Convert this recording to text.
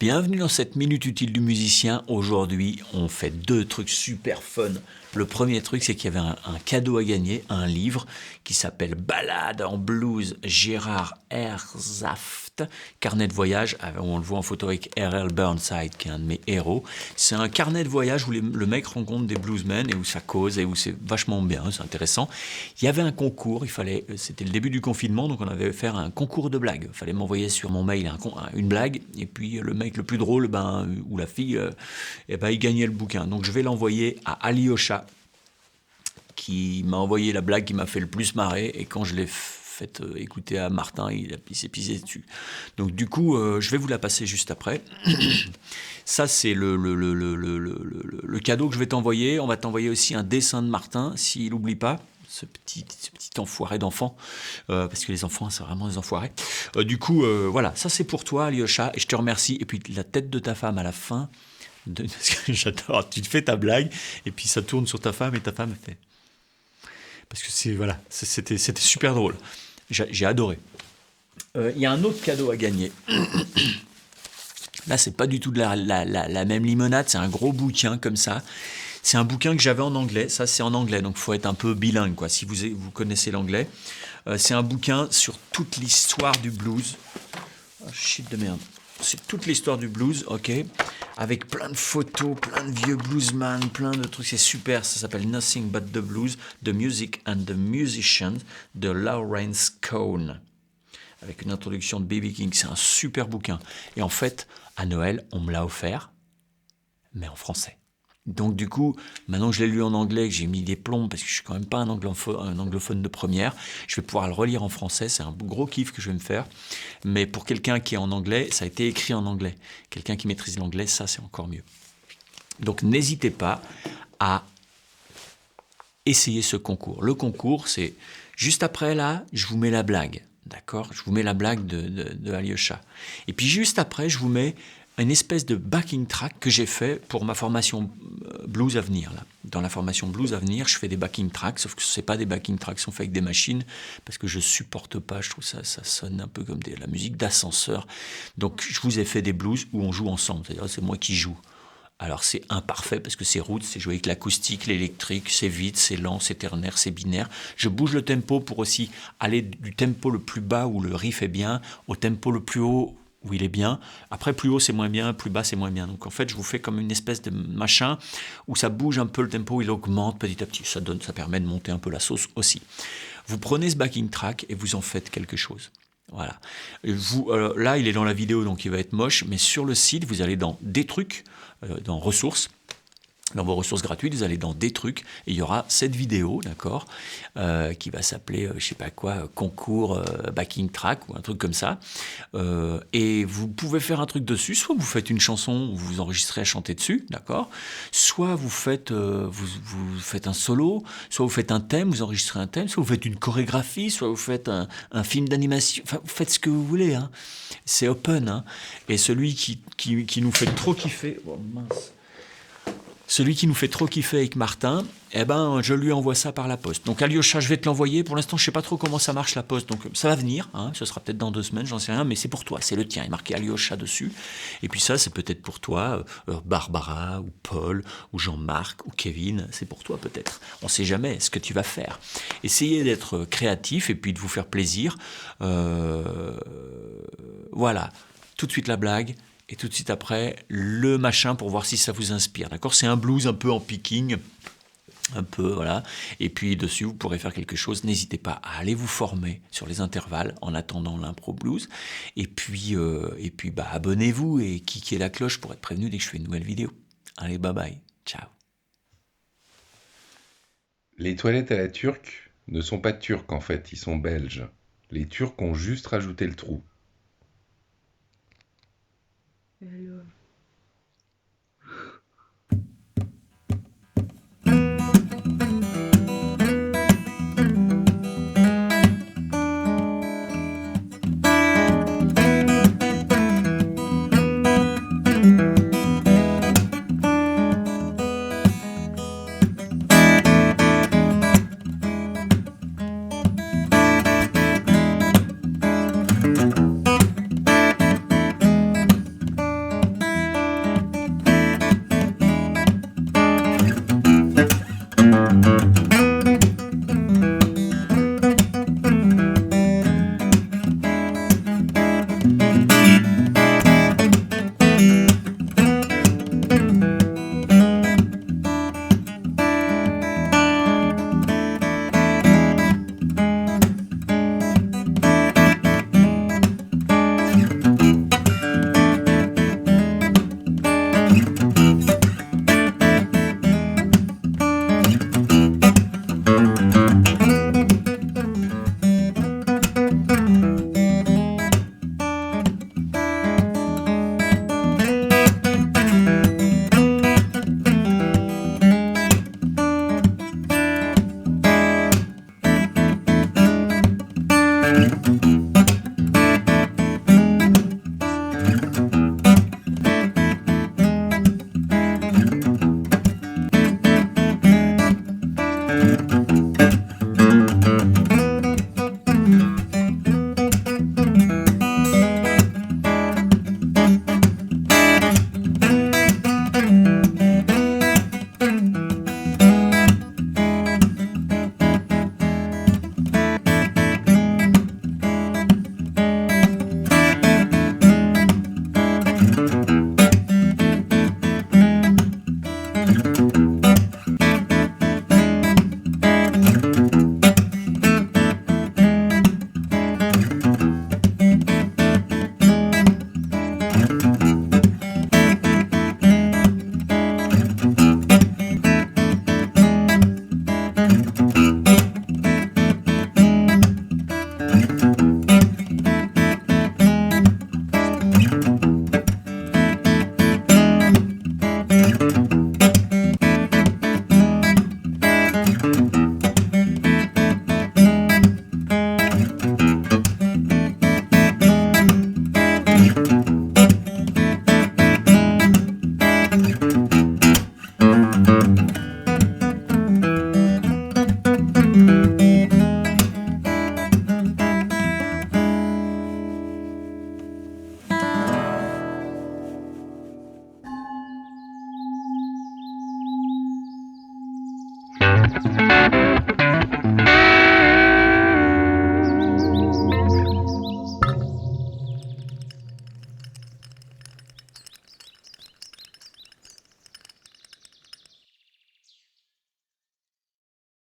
Bienvenue dans cette minute utile du musicien. Aujourd'hui, on fait 2 trucs super fun. Le premier truc, c'est qu'il y avait un cadeau à gagner, un livre qui s'appelle Ballade en blues Gérard Herzhaft, carnet de voyage, où on le voit en photo avec R.L. Burnside, qui est un de mes héros. C'est un carnet de voyage où le mec rencontre des bluesmen et où ça cause et où c'est vachement bien, c'est intéressant. Il y avait un concours, c'était le début du confinement, donc on avait fait un concours de blagues. Il fallait m'envoyer sur mon mail une blague, et puis le mec le plus drôle, ou la fille, il gagnait le bouquin. Donc je vais l'envoyer à Alyosha, qui m'a envoyé la blague qui m'a fait le plus marrer, et quand je l'ai fait écouter à Martin, il s'est pissé dessus. Donc du coup, je vais vous la passer juste après. Ça, c'est le cadeau que je vais t'envoyer. On va t'envoyer aussi un dessin de Martin, s'il n'oublie pas. Ce petit enfoiré d'enfant, parce que les enfants, c'est vraiment des enfoirés. Du coup, voilà, ça c'est pour toi, Alyosha, et je te remercie. Et puis la tête de ta femme à la fin, parce que j'adore, tu te fais ta blague, et puis ça tourne sur ta femme, et ta femme fait... Parce que c'était super drôle. J'ai adoré. Il y a un autre cadeau à gagner. Là, c'est pas du tout de la même limonade, c'est un gros bouquin comme ça. C'est un bouquin que j'avais en anglais, ça c'est en anglais, donc il faut être un peu bilingue, quoi, si vous connaissez l'anglais. C'est un bouquin sur toute l'histoire du blues. Oh, shit de merde. C'est toute l'histoire du blues, ok, avec plein de photos, plein de vieux bluesmen, plein de trucs, c'est super, ça s'appelle Nothing But the Blues, The Music and the Musicians, de Lawrence Cohn, avec une introduction de B.B. King. C'est un super bouquin. Et en fait, à Noël, on me l'a offert, mais en français. Donc du coup, maintenant que je l'ai lu en anglais, que j'ai mis des plombs, parce que je suis quand même pas un anglophone de première, je vais pouvoir le relire en français, c'est un gros kiff que je vais me faire. Mais pour quelqu'un qui est en anglais, ça a été écrit en anglais. Quelqu'un qui maîtrise l'anglais, ça c'est encore mieux. Donc n'hésitez pas à essayer ce concours. Le concours, c'est juste après là, je vous mets la blague, d'accord ? Je vous mets la blague de Alyosha. Et puis juste après, je vous mets une espèce de backing track que j'ai fait pour ma formation Blues à venir. Là. Dans la formation Blues à venir, je fais des backing tracks, sauf que ce n'est pas des backing tracks, sont faits avec des machines, parce que je ne supporte pas, je trouve ça sonne un peu comme la musique d'ascenseur. Donc je vous ai fait des blues où on joue ensemble, c'est-à-dire c'est moi qui joue. Alors c'est imparfait parce que c'est roots, c'est joué avec l'acoustique, l'électrique, c'est vite, c'est lent, c'est ternaire, c'est binaire. Je bouge le tempo pour aussi aller du tempo le plus bas où le riff est bien, au tempo le plus haut où il est bien. Après, plus haut, c'est moins bien, plus bas, c'est moins bien. Donc, en fait, je vous fais comme une espèce de machin où ça bouge un peu le tempo, il augmente petit à petit. Ça permet de monter un peu la sauce aussi. Vous prenez ce backing track et vous en faites quelque chose. Voilà. Là, il est dans la vidéo, donc il va être moche, mais sur le site, vous allez dans des trucs, dans ressources. Dans vos ressources gratuites, vous allez dans des trucs, et il y aura cette vidéo, d'accord, qui va s'appeler, je sais pas quoi, concours backing track ou un truc comme ça. Et vous pouvez faire un truc dessus. Soit vous faites une chanson où vous enregistrez à chanter dessus, d'accord. Soit vous faites, vous faites un solo. Soit vous faites un thème, vous enregistrez un thème. Soit vous faites une chorégraphie. Soit vous faites un film d'animation. Enfin, vous faites ce que vous voulez. Hein. C'est open. Hein. Et celui qui nous fait trop kiffer. Oh mince. Celui qui nous fait trop kiffer avec Martin, je lui envoie ça par la poste. Donc Alyosha, je vais te l'envoyer. Pour l'instant, je ne sais pas trop comment ça marche la poste. Donc ça va venir. Hein, ce sera peut-être dans 2 semaines, j'en sais rien. Mais c'est pour toi, c'est le tien. Il est marqué Alyosha dessus. Et puis ça, c'est peut-être pour toi, Barbara, ou Paul, ou Jean-Marc, ou Kevin. C'est pour toi peut-être. On ne sait jamais ce que tu vas faire. Essayez d'être créatif et puis de vous faire plaisir. Voilà. Tout de suite la blague. Et tout de suite après, le machin pour voir si ça vous inspire. D'accord ? C'est un blues un peu en picking, un peu, voilà. Et puis dessus, vous pourrez faire quelque chose. N'hésitez pas à aller vous former sur les intervalles en attendant l'impro blues. Et puis abonnez-vous et cliquez la cloche pour être prévenu dès que je fais une nouvelle vidéo. Allez, bye bye. Ciao. Les toilettes à la turque ne sont pas turques en fait, ils sont belges. Les Turcs ont juste rajouté le trou. Alors.